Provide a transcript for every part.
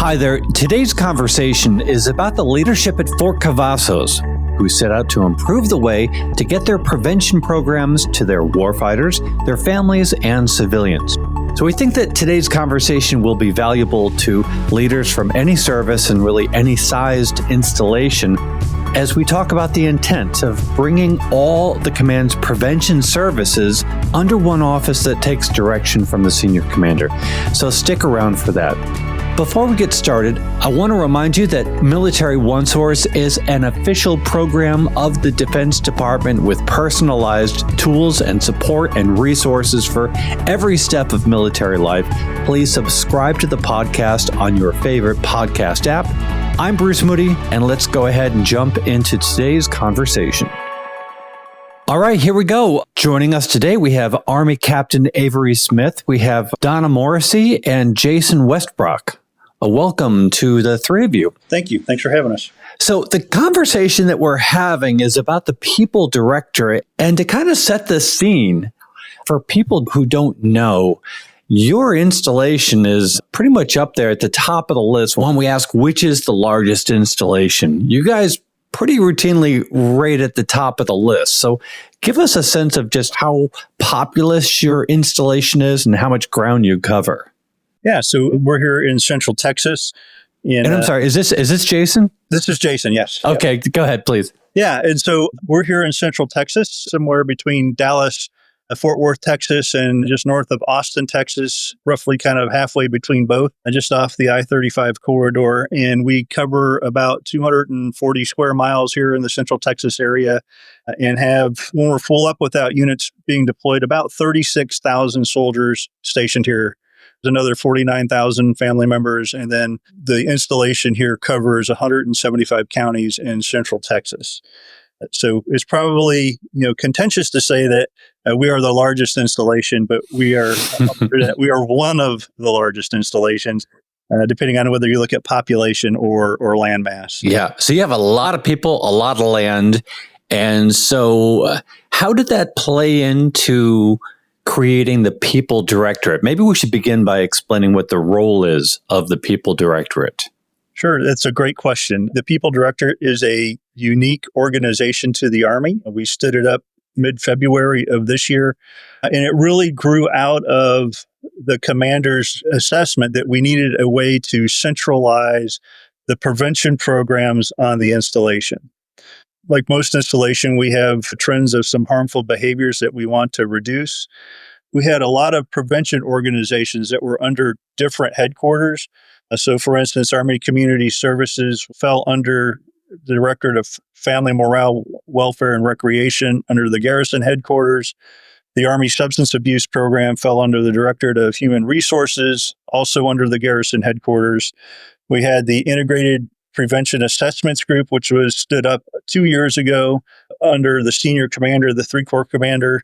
Hi there. Today's conversation is about the leadership at Fort Cavazos, who set out to improve the way to get their prevention programs to their warfighters, their families, and civilians. So we think that today's conversation will be valuable to leaders from any service and really any sized installation as we talk about the intent of bringing all the command's prevention services under one office that takes direction from the senior commander. So stick around for that. Before we get started, I want to remind you that Military OneSource is an official program of the Defense Department with personalized tools and support and resources for every step of military life. Please subscribe to the podcast on your favorite podcast app. I'm Bruce Moody, and let's go ahead and jump into today's conversation. All right, here we go. Joining us today, we have Army Captain Avery Smith, we have Donna Morrissey, and Jason Westbrock. Welcome to the three of you. Thank you. Thanks for having us. So the conversation that we're having is about the People Directorate, and to kind of set the scene for people who don't know, your installation is pretty much up there at the top of the list when we ask which is the largest installation. You guys pretty routinely rate at the top of the list. So give us a sense of just how populous your installation is and how much ground you cover. Yeah, so we're here in Central Texas. And I'm sorry, is this Jason? This is Jason, yes. Okay, Go ahead, please. Yeah, and so we're here in Central Texas, somewhere between Dallas, Fort Worth, Texas, and just north of Austin, Texas, roughly kind of halfway between both, just off the I-35 corridor. And we cover about 240 square miles here in the Central Texas area and have, when we're full up without units being deployed, about 36,000 soldiers stationed here. There's another 49,000 family members. And then the installation here covers 175 counties in Central Texas. So it's probably, contentious to say that we are the largest installation, but we are one of the largest installations, depending on whether you look at population or land mass. Yeah. So you have a lot of people, a lot of land. And so how did that play into creating the People Directorate? Maybe we should begin by explaining what the role is of the People Directorate. Sure, that's a great question. The People Directorate is a unique organization to the Army. We stood it up mid-February of this year, and it really grew out of the commander's assessment that we needed a way to centralize the prevention programs on the installation. Like most installation, we have trends of some harmful behaviors that we want to reduce. We had a lot of prevention organizations that were under different headquarters. So, for instance, Army Community Services fell under the Directorate of Family Morale, Welfare, and Recreation under the Garrison headquarters. The Army Substance Abuse Program fell under the Directorate of Human Resources, also under the Garrison headquarters. We had the Integrated Prevention Assessments Group, which was stood up 2 years ago under the senior commander, the 3-Corps commander,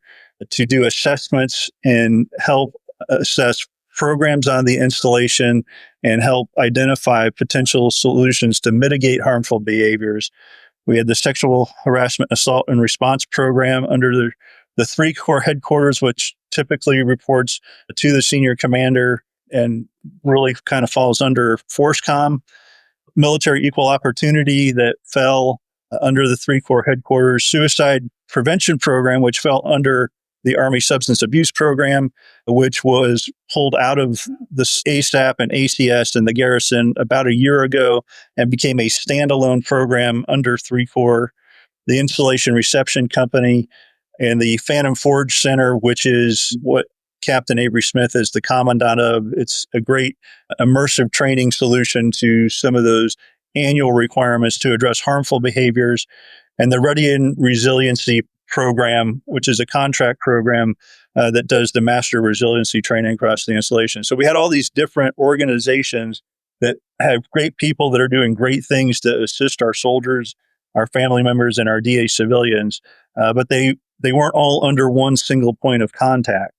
to do assessments and help assess programs on the installation and help identify potential solutions to mitigate harmful behaviors. We had the Sexual Harassment, Assault, and Response Program under the 3-Corps headquarters, which typically reports to the senior commander and really kind of falls under FORSCOM. Military Equal Opportunity that fell under the 3-Corps headquarters. Suicide Prevention Program, which fell under the Army Substance Abuse Program, which was pulled out of the ASAP and ACS and the Garrison about a year ago and became a standalone program under 3-Corps. The Installation Reception Company and the Phantom Forge Center, which is what Captain Avery Smith is the commandant of. It's a great immersive training solution to some of those annual requirements to address harmful behaviors. And the Ready and Resiliency Program, which is a contract program that does the master resiliency training across the installation. So we had all these different organizations that have great people that are doing great things to assist our soldiers, our family members, and our DA civilians, but they weren't all under one single point of contact.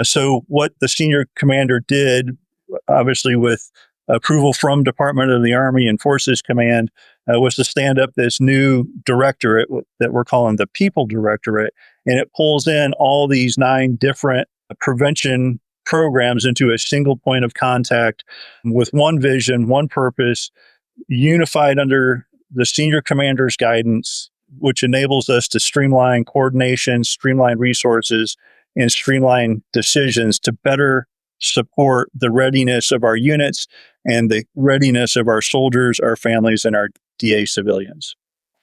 So what the senior commander did, obviously with approval from Department of the Army and Forces Command, was to stand up this new directorate that we're calling the People Directorate. And it pulls in all these 9 different prevention programs into a single point of contact with one vision, one purpose, unified under the senior commander's guidance, which enables us to streamline coordination, streamline resources, and streamline decisions to better support the readiness of our units and the readiness of our soldiers, our families, and our DA civilians.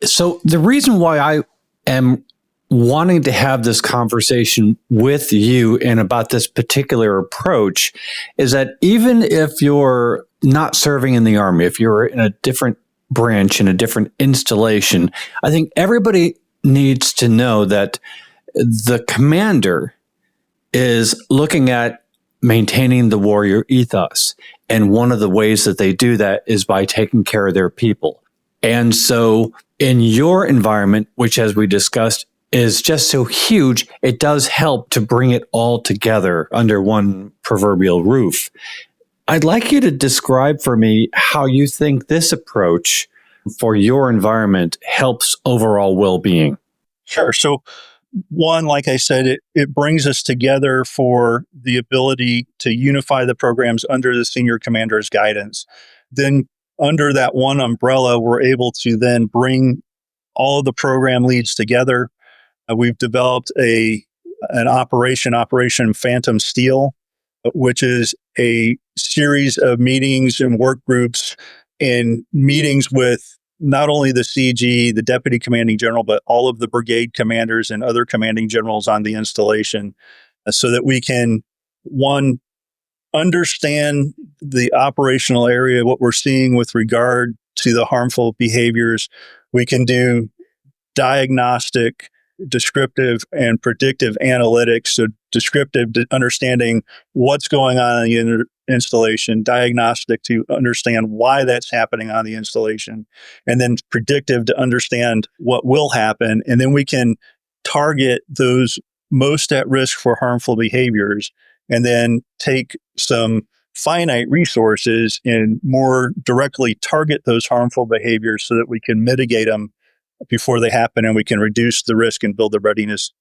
So the reason why I am wanting to have this conversation with you and about this particular approach is that even if you're not serving in the Army, if you're in a different branch, in a different installation, I think everybody needs to know that the commander is looking at maintaining the warrior ethos. And one of the ways that they do that is by taking care of their people. And so in your environment, which as we discussed, is just so huge, it does help to bring it all together under one proverbial roof. I'd like you to describe for me how you think this approach for your environment helps overall well-being. Sure. So one, like I said, it brings us together for the ability to unify the programs under the senior commander's guidance. Then under that one umbrella, we're able to then bring all of the program leads together. We've developed an Operation Phantom Steel, which is a series of meetings and work groups and meetings with not only the CG, the deputy commanding general, but all of the brigade commanders and other commanding generals on the installation so that we can, one, understand the operational area, what we're seeing with regard to the harmful behaviors. We can do diagnostic, descriptive, and predictive analytics. So descriptive, understanding what's going on in the installation, diagnostic to understand why that's happening on the installation, and then predictive to understand what will happen. And then we can target those most at risk for harmful behaviors and then take some finite resources and more directly target those harmful behaviors so that we can mitigate them before they happen and we can reduce the risk and build the readiness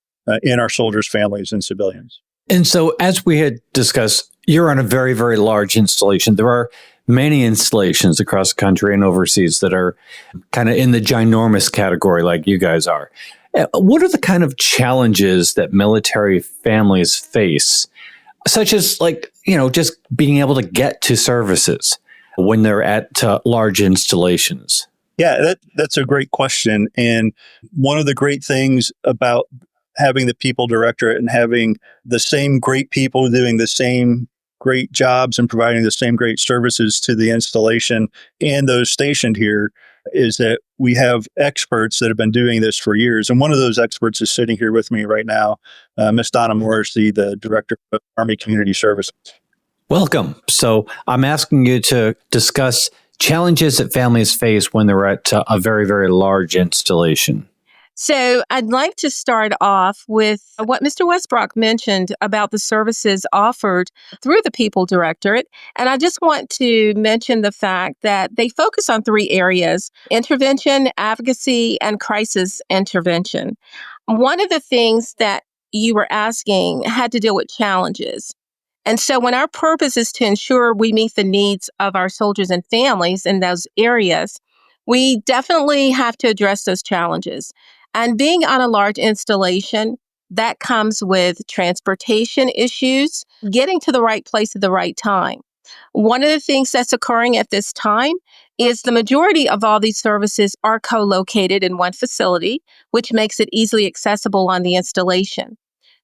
in our soldiers, families, and civilians. And so as we had discussed, you're on a very, very large installation. There are many installations across the country and overseas that are kind of in the ginormous category like you guys are. What are the kind of challenges that military families face, such as just being able to get to services when they're at large installations? Yeah, that's a great question. And one of the great things about having the People Directorate and having the same great people doing the same great jobs and providing the same great services to the installation and those stationed here is that we have experts that have been doing this for years. And one of those experts is sitting here with me right now, Miss Donna Morrissey, the Director of Army Community Services. Welcome. So I'm asking you to discuss challenges that families face when they're at a very, very large installation. So I'd like to start off with what Mr. Westbrock mentioned about the services offered through the People Directorate. And I just want to mention the fact that they focus on 3 areas: intervention, advocacy, and crisis intervention. One of the things that you were asking had to deal with challenges. And so when our purpose is to ensure we meet the needs of our soldiers and families in those areas, we definitely have to address those challenges. And being on a large installation, that comes with transportation issues, getting to the right place at the right time. One of the things that's occurring at this time is the majority of all these services are co-located in one facility, which makes it easily accessible on the installation.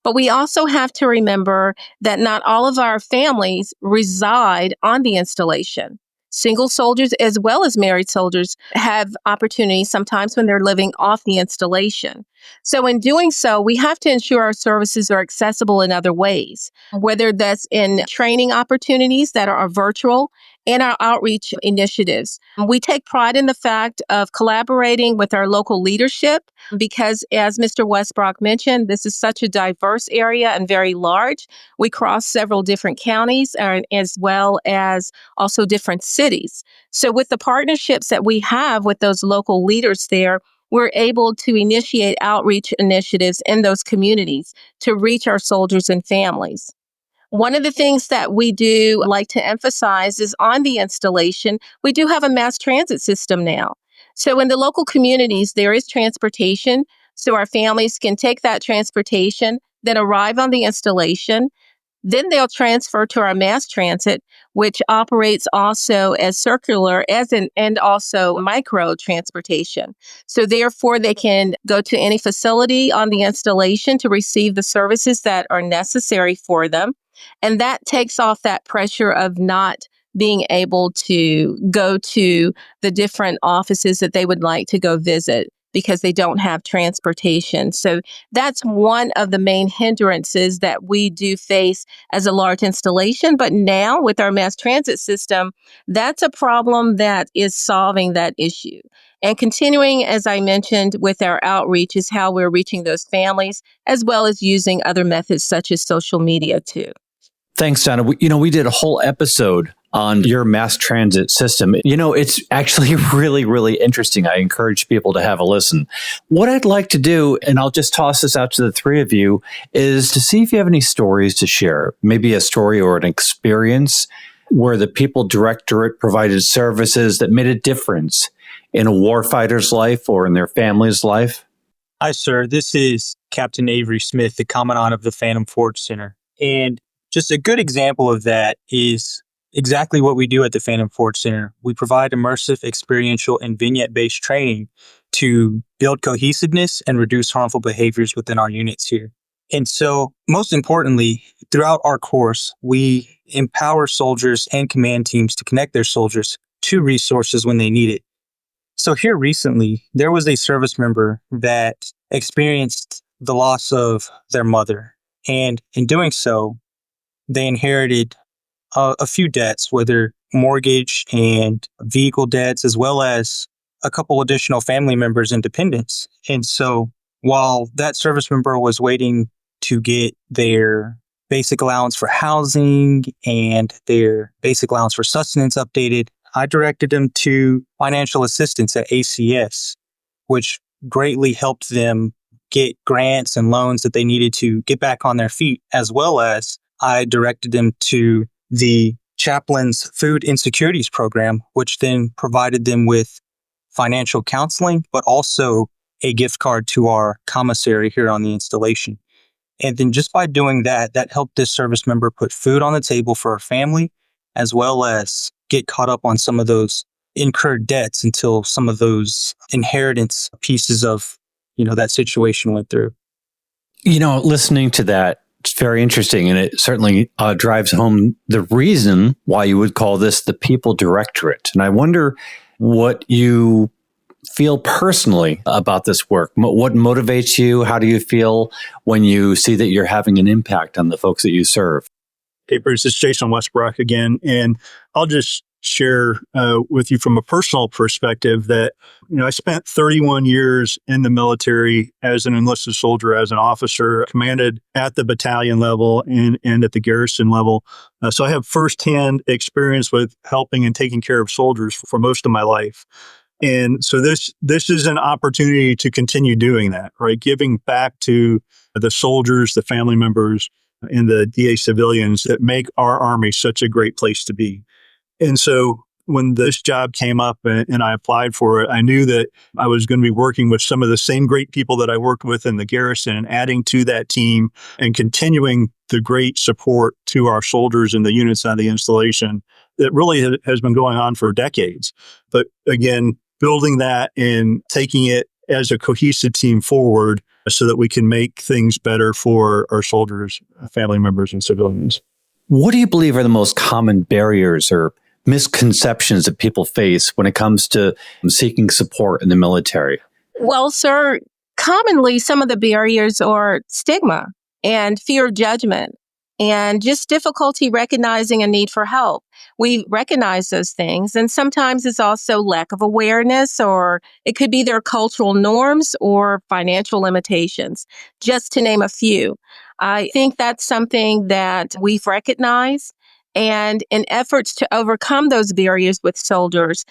But we also have to remember that not all of our families reside on the installation. Single soldiers as well as married soldiers have opportunities sometimes when they're living off the installation. So in doing so, we have to ensure our services are accessible in other ways, whether that's in training opportunities that are virtual and our outreach initiatives. We take pride in the fact of collaborating with our local leadership because, as Mr. Westbrock mentioned, this is such a diverse area and very large. We cross several different counties as well as also different cities. So with the partnerships that we have with those local leaders there, we're able to initiate outreach initiatives in those communities to reach our soldiers and families. One of the things that we do like to emphasize is on the installation, we do have a mass transit system now. So in the local communities, there is transportation. So our families can take that transportation, then arrive on the installation. Then they'll transfer to our mass transit, which operates also as circular and also micro transportation. So therefore, they can go to any facility on the installation to receive the services that are necessary for them. And that takes off that pressure of not being able to go to the different offices that they would like to go visit because they don't have transportation. So that's one of the main hindrances that we do face as a large installation. But now with our mass transit system, that's a problem that is solving that issue. And continuing, as I mentioned, with our outreach is how we're reaching those families, as well as using other methods such as social media too. Thanks, Donna. We did a whole episode on your mass transit system. It's actually really, really interesting. I encourage people to have a listen. What I'd like to do, and I'll just toss this out to the three of you, is to see if you have any stories to share, maybe a story or an experience where the People Directorate provided services that made a difference in a warfighter's life or in their family's life. Hi, sir. This is Captain Avery Smith, the commandant of the Phantom Forge Center. And just a good example of that is exactly what we do at the Phantom Forge Center. We provide immersive, experiential, and vignette-based training to build cohesiveness and reduce harmful behaviors within our units here. And so, most importantly, throughout our course, we empower soldiers and command teams to connect their soldiers to resources when they need it. So here recently, there was a service member that experienced the loss of their mother. And in doing so, they inherited a few debts, whether mortgage and vehicle debts, as well as a couple additional family members and dependents. And so while that service member was waiting to get their basic allowance for housing and their basic allowance for sustenance updated, I directed them to financial assistance at ACS, which greatly helped them get grants and loans that they needed to get back on their feet, as well as I directed them to the chaplain's food insecurities program, which then provided them with financial counseling, but also a gift card to our commissary here on the installation. And then just by doing that, that helped this service member put food on the table for her family, as well as get caught up on some of those incurred debts until some of those inheritance pieces of, that situation went through. Listening to that, it's very interesting, and it certainly drives home the reason why you would call this the People Directorate. And I wonder what you feel personally about this work. What motivates you? How do you feel when you see that you're having an impact on the folks that you serve? Hey, Bruce, it's Jason Westbrock again. And I'll just share with you from a personal perspective that, I spent 31 years in the military as an enlisted soldier, as an officer, commanded at the battalion level and at the garrison level. So I have firsthand experience with helping and taking care of soldiers for most of my life. And so this is an opportunity to continue doing that, right? Giving back to the soldiers, the family members, and the DA civilians that make our Army such a great place to be. And so when this job came up and I applied for it, I knew that I was going to be working with some of the same great people that I worked with in the garrison and adding to that team and continuing the great support to our soldiers and the units on the installation that really has been going on for decades. But again, building that and taking it as a cohesive team forward so that we can make things better for our soldiers, family members, and civilians. What do you believe are the most common barriers or misconceptions that people face when it comes to seeking support in the military? Well, sir, commonly some of the barriers are stigma and fear of judgment and just difficulty recognizing a need for help. We recognize those things, and sometimes it's also lack of awareness, or it could be their cultural norms or financial limitations, just to name a few. I think that's something that we've recognized, and in efforts to overcome those barriers with soldiers,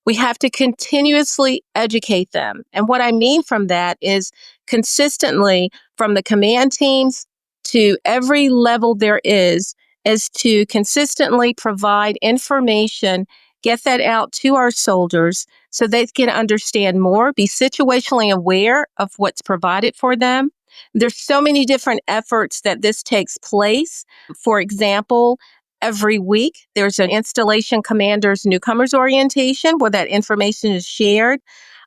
we have to continuously educate them. And what I mean from that is consistently from the command teams to every level there is, is to consistently provide information, get that out to our soldiers so they can understand more, be situationally aware of what's provided for them. There's so many different efforts that this takes place. For example, every week there's an installation commander's newcomers orientation where that information is shared.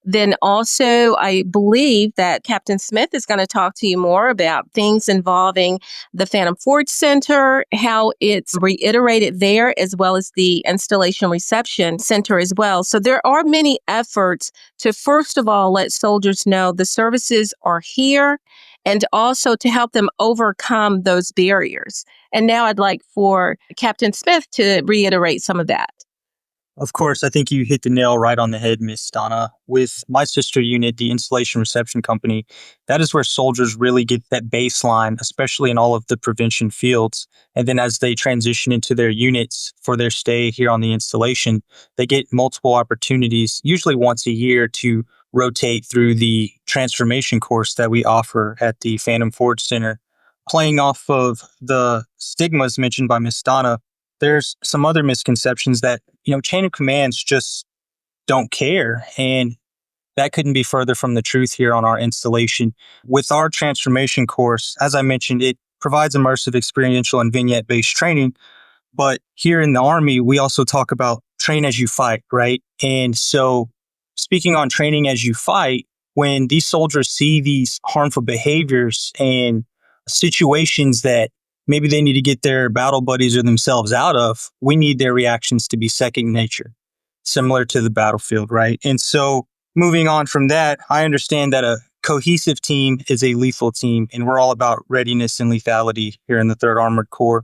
Then also, I believe that Captain Smith is going to talk to you more about things involving the Phantom Forge Center, how it's reiterated there, as well as the Installation Reception Center as well. So there are many efforts to, first of all, let soldiers know the services are here and also to help them overcome those barriers. And now I'd like for Captain Smith to reiterate some of that. Of course, I think you hit the nail right on the head, Miss Donna. With my sister unit, the Installation Reception Company, that is where soldiers really get that baseline, especially in all of the prevention fields. And then as they transition into their units for their stay here on the installation, they get multiple opportunities, usually once a year, to rotate through the transformation course that we offer at the Phantom Forge Center. Playing off of the stigmas mentioned by Miss Donna, there's some other misconceptions that, chain of commands just don't care. And that couldn't be further from the truth here on our installation. With our transformation course, as I mentioned, it provides immersive, experiential, and vignette-based training. But here in the Army, we also talk about train as you fight, right? And so speaking on training as you fight, when these soldiers see these harmful behaviors and situations that maybe they need to get their battle buddies or themselves out of, we need their reactions to be second nature, similar to the battlefield, right? And so moving on from that, I understand that a cohesive team is a lethal team, and we're all about readiness and lethality here in the 3rd Armored Corps.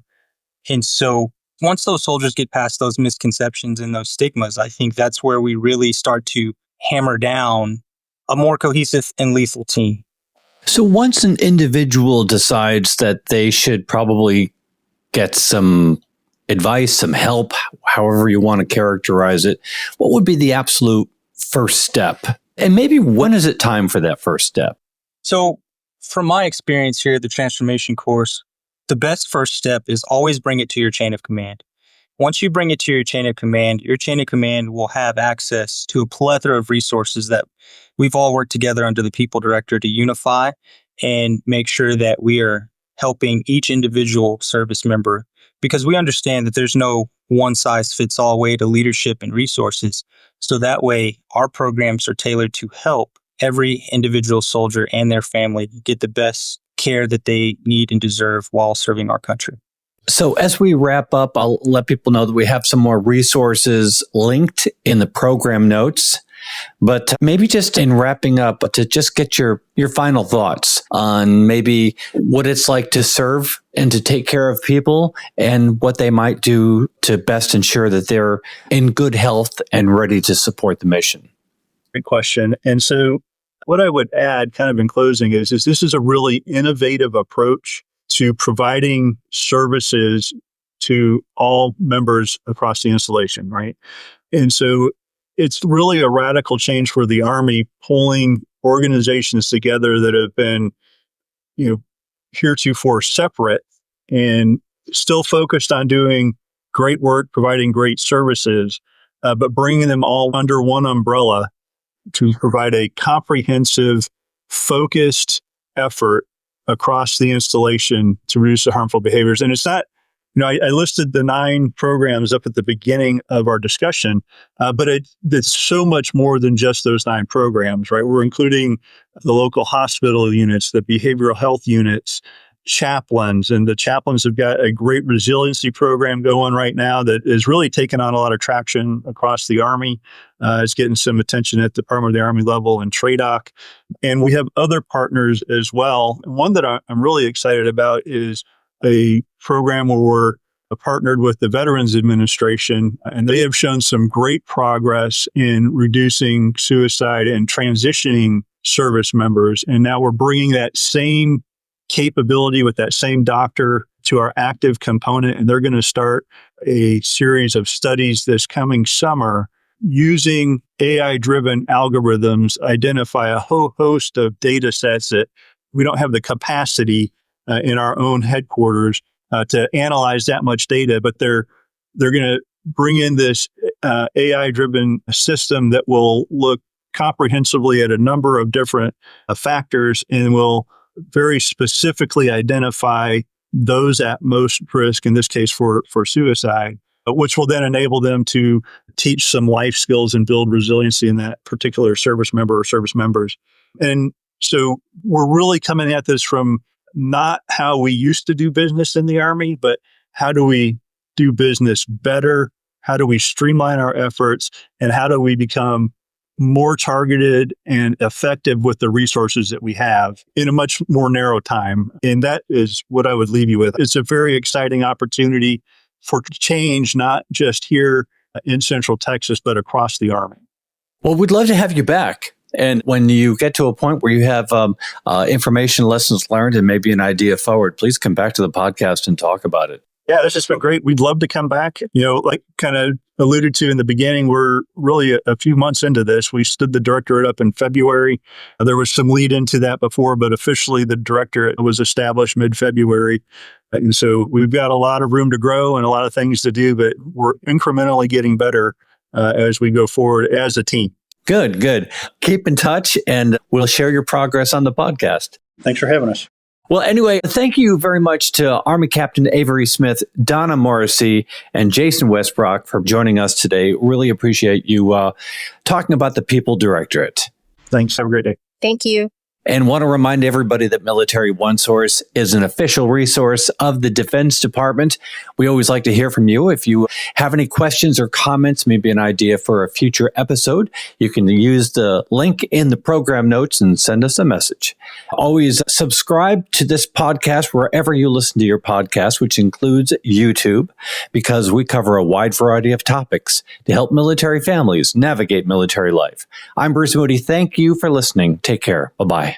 And so once those soldiers get past those misconceptions and those stigmas, I think that's where we really start to hammer down a more cohesive and lethal team. So once an individual decides that they should probably get some advice, some help, however you want to characterize it, what would be the absolute first step? And maybe when is it time for that first step? So from my experience here at the transformation course, the best first step is always bring it to your chain of command. Once you bring it to your chain of command will have access to a plethora of resources that we've all worked together under the People Directorate to unify and make sure that we are helping each individual service member, because we understand that there's no one-size-fits-all way to leadership and resources. So that way, our programs are tailored to help every individual soldier and their family get the best care that they need and deserve while serving our country. So as we wrap up, I'll let people know that we have some more resources linked in the program notes. But maybe just in wrapping up, to just get your final thoughts on maybe what it's like to serve and to take care of people and what they might do to best ensure that they're in good health and ready to support the mission. Great question. And so what I would add kind of in closing is this is a really innovative approach to providing services to all members across the installation, right? And so it's really a radical change for the Army, pulling organizations together that have been, heretofore separate and still focused on doing great work, providing great services, but bringing them all under one umbrella to provide a comprehensive, focused effort across the installation to reduce the harmful behaviors. And it's not, I listed the 9 programs up at the beginning of our discussion, but it's so much more than just those 9 programs, right? We're including the local hospital units, the behavioral health units, chaplains, and the chaplains have got a great resiliency program going right now that is really taking on a lot of traction across the Army. It's getting some attention at the Department of the Army level and TRADOC. And we have other partners as well. And one that I'm really excited about is a program where we're partnered with the Veterans Administration, and they have shown some great progress in reducing suicide and transitioning service members. And now we're bringing that same capability with that same doctor to our active component, and they're going to start a series of studies this coming summer using AI-driven algorithms, identify a whole host of data sets that we don't have the capacity in our own headquarters to analyze that much data, but they're going to bring in this AI-driven system that will look comprehensively at a number of different factors and will very specifically identify those at most risk, in this case for suicide, which will then enable them to teach some life skills and build resiliency in that particular service member or service members. And so we're really coming at this from not how we used to do business in the Army, but how do we do business better? How do we streamline our efforts? And how do we become more targeted and effective with the resources that we have in a much more narrow time? And that is what I would leave you with. It's a very exciting opportunity for change, not just here in Central Texas, but across the Army. Well, we'd love to have you back. And when you get to a point where you have information, lessons learned, and maybe an idea forward, please come back to the podcast and talk about it. Yeah, this has been great. We'd love to come back. Like kind of alluded to in the beginning, we're really a few months into this. We stood the directorate up in February. There was some lead into that before, but officially the directorate was established mid-February. And so we've got a lot of room to grow and a lot of things to do, but we're incrementally getting better as we go forward as a team. Good. Keep in touch and we'll share your progress on the podcast. Thanks for having us. Well, anyway, thank you very much to Army Captain Avery Smith, Donna Morrissey, and Jason Westbrock for joining us today. Really appreciate you talking about the People Directorate. Thanks. Have a great day. Thank you. And want to remind everybody that Military OneSource is an official resource of the Defense Department. We always like to hear from you. If you have any questions or comments, maybe an idea for a future episode, you can use the link in the program notes and send us a message. Always subscribe to this podcast wherever you listen to your podcast, which includes YouTube, because we cover a wide variety of topics to help military families navigate military life. I'm Bruce Moody. Thank you for listening. Take care. Bye-bye.